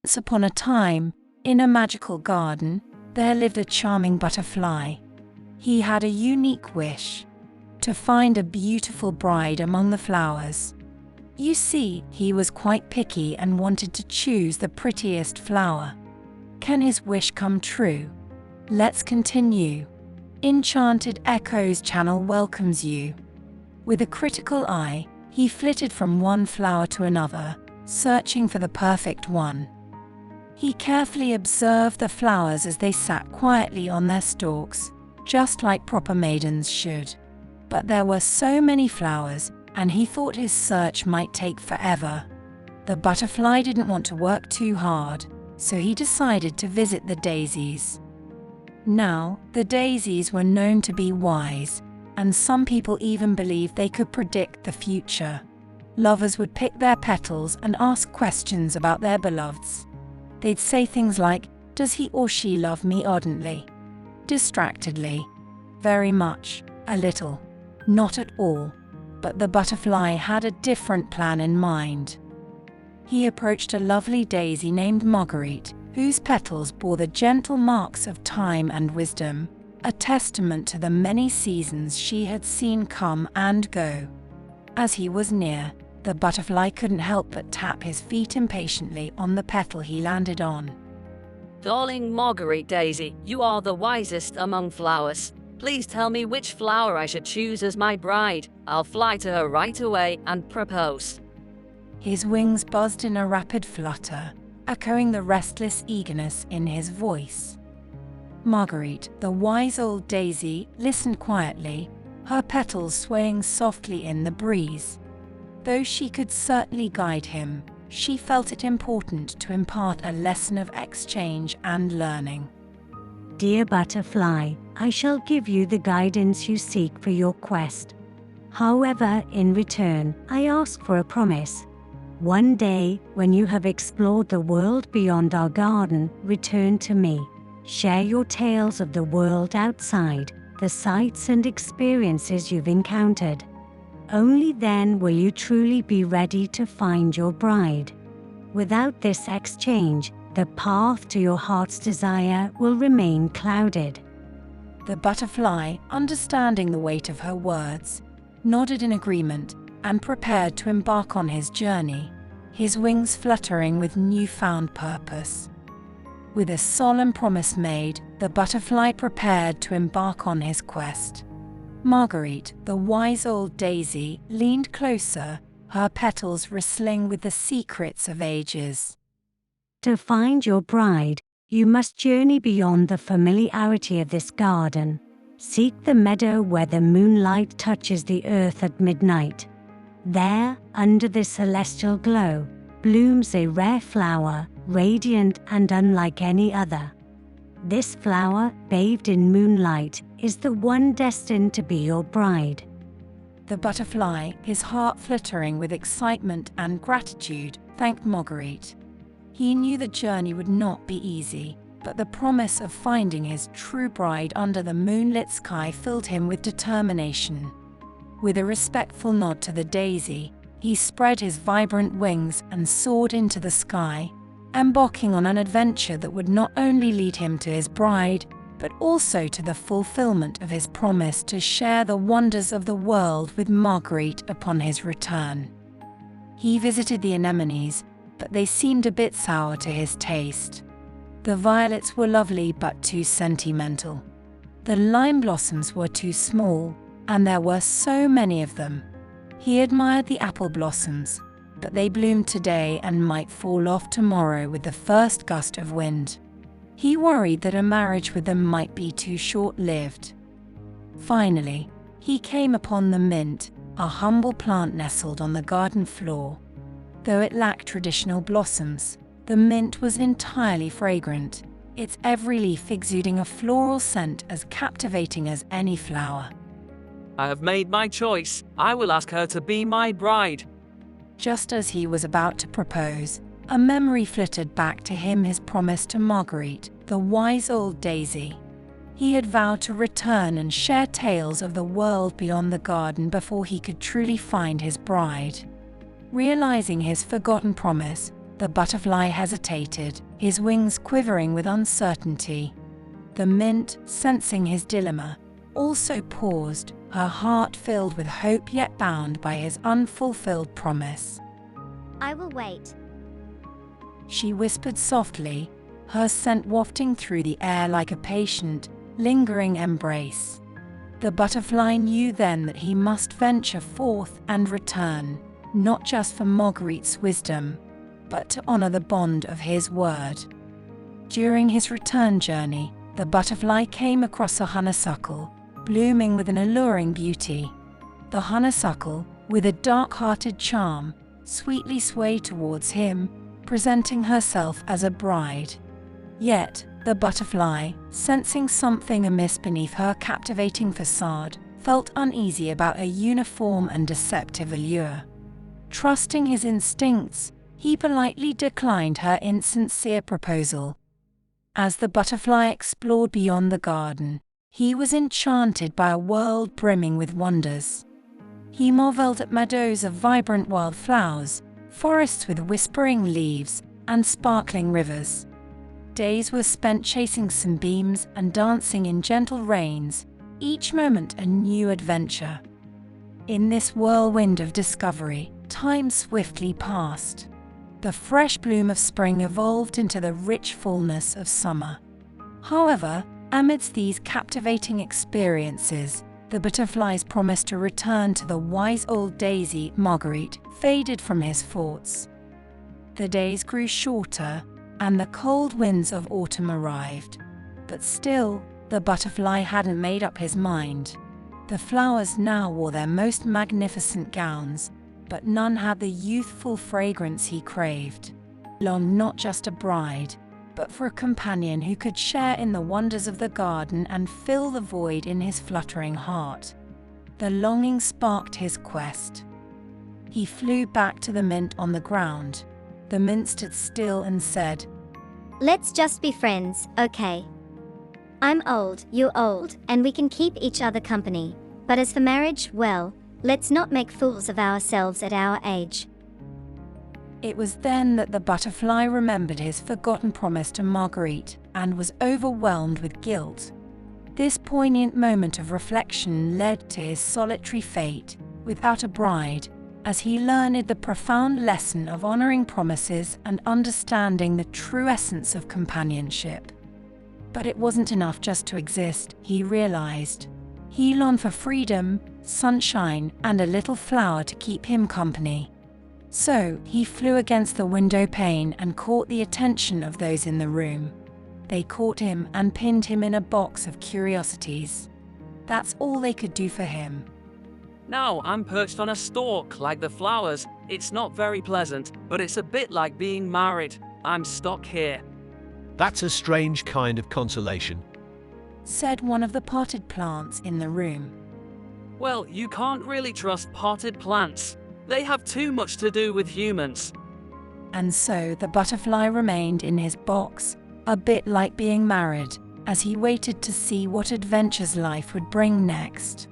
Once upon a time, in a magical garden, there lived a charming butterfly. He had a unique wish: to find a beautiful bride among the flowers. You see, he was quite picky and wanted to choose the prettiest flower. Can his wish come true? Let's continue. Enchanted Echoes channel welcomes you. With a critical eye, he flitted from one flower to another, searching for the perfect one. He carefully observed the flowers as they sat quietly on their stalks, just like proper maidens should. But there were so many flowers, and he thought his search might take forever. The butterfly didn't want to work too hard, so he decided to visit the daisies. Now, the daisies were known to be wise, and some people even believed they could predict the future. Lovers would pick their petals and ask questions about their beloveds. They'd say things like, "Does he or she love me ardently? Distractedly? Very much? A little? Not at all?" But the butterfly had a different plan in mind. He approached a lovely daisy named Marguerite, whose petals bore the gentle marks of time and wisdom, a testament to the many seasons she had seen come and go. As he was near, the butterfly couldn't help but tap his feet impatiently on the petal he landed on. "Darling Marguerite Daisy, you are the wisest among flowers. Please tell me which flower I should choose as my bride. I'll fly to her right away and propose." His wings buzzed in a rapid flutter, echoing the restless eagerness in his voice. Marguerite, the wise old daisy, listened quietly, her petals swaying softly in the breeze. Though she could certainly guide him, she felt it important to impart a lesson of exchange and learning. "Dear butterfly, I shall give you the guidance you seek for your quest. However, in return, I ask for a promise. One day, when you have explored the world beyond our garden, return to me. Share your tales of the world outside, the sights and experiences you've encountered. Only then will you truly be ready to find your bride. Without this exchange, the path to your heart's desire will remain clouded." The butterfly, understanding the weight of her words, nodded in agreement and prepared to embark on his journey, his wings fluttering with newfound purpose. With a solemn promise made, the butterfly prepared to embark on his quest. Marguerite, the wise old daisy, leaned closer, her petals bristling with the secrets of ages. To find your bride, you must journey beyond the familiarity of this garden. Seek the meadow where the moonlight touches the earth at midnight. There, under the celestial glow, blooms a rare flower, radiant and unlike any other. This flower, bathed in moonlight, is the one destined to be your bride. The butterfly, his heart fluttering with excitement and gratitude, thanked Marguerite. He knew the journey would not be easy, but the promise of finding his true bride under the moonlit sky filled him with determination. With a respectful nod to the daisy, he spread his vibrant wings and soared into the sky, embarking on an adventure that would not only lead him to his bride, but also to the fulfillment of his promise to share the wonders of the world with Marguerite upon his return. He visited the anemones, but they seemed a bit sour to his taste. The violets were lovely but too sentimental. The lime blossoms were too small, and there were so many of them. He admired the apple blossoms, but they bloomed today and might fall off tomorrow with the first gust of wind. He worried that a marriage with them might be too short-lived. Finally, he came upon the mint, a humble plant nestled on the garden floor. Though it lacked traditional blossoms, the mint was entirely fragrant, its every leaf exuding a floral scent as captivating as any flower. "I have made my choice. I will ask her to be my bride." Just as he was about to propose, a memory flitted back to him, his promise to Marguerite, the wise old daisy. He had vowed to return and share tales of the world beyond the garden before he could truly find his bride. Realizing his forgotten promise, The butterfly hesitated, his wings quivering with uncertainty. The mint, sensing his dilemma, also paused, her heart filled with hope yet bound by his unfulfilled promise. I will wait. She whispered softly, her scent wafting through the air like a patient, lingering embrace. The butterfly knew then that he must venture forth and return, not just for Marguerite's wisdom, but to honor the bond of his word. During his return journey, the butterfly came across a honeysuckle, blooming with an alluring beauty. The honeysuckle, with a dark-hearted charm, sweetly swayed towards him, presenting herself as a bride. Yet, the butterfly, sensing something amiss beneath her captivating facade, felt uneasy about her uniform and deceptive allure. Trusting his instincts, he politely declined her insincere proposal. As the butterfly explored beyond the garden, he was enchanted by a world brimming with wonders. He marveled at meadows of vibrant wildflowers, forests with whispering leaves, and sparkling rivers. Days were spent chasing sunbeams and dancing in gentle rains, each moment a new adventure. In this whirlwind of discovery, time swiftly passed. The fresh bloom of spring evolved into the rich fullness of summer. However, amidst these captivating experiences, the butterfly's promise to return to the wise old daisy, Margurite, faded from his thoughts. The days grew shorter, and the cold winds of autumn arrived. But still, the butterfly hadn't made up his mind. The flowers now wore their most magnificent gowns, but none had the youthful fragrance he craved. He longed not just a bride, but for a companion who could share in the wonders of the garden and fill the void in his fluttering heart. The longing sparked his quest. He flew back to the mint on the ground. The mint stood still and said, Let's just be friends, okay? I'm old, you're old, and we can keep each other company. But as for marriage, well, let's not make fools of ourselves at our age. It was then that the butterfly remembered his forgotten promise to Marguerite and was overwhelmed with guilt. This poignant moment of reflection led to his solitary fate, without a bride, as he learned the profound lesson of honoring promises and understanding the true essence of companionship. But it wasn't enough just to exist, he realized. He longed for freedom, sunshine, and a little flower to keep him company. So, he flew against the window pane and caught the attention of those in the room. They caught him and pinned him in a box of curiosities. That's all they could do for him. Now I'm perched on a stalk like the flowers. It's not very pleasant, but it's a bit like being married. I'm stuck here. That's a strange kind of consolation, said one of the potted plants in the room. Well, you can't really trust potted plants. They have too much to do with humans. And so the butterfly remained in his box, a bit like being married, as he waited to see what adventures life would bring next.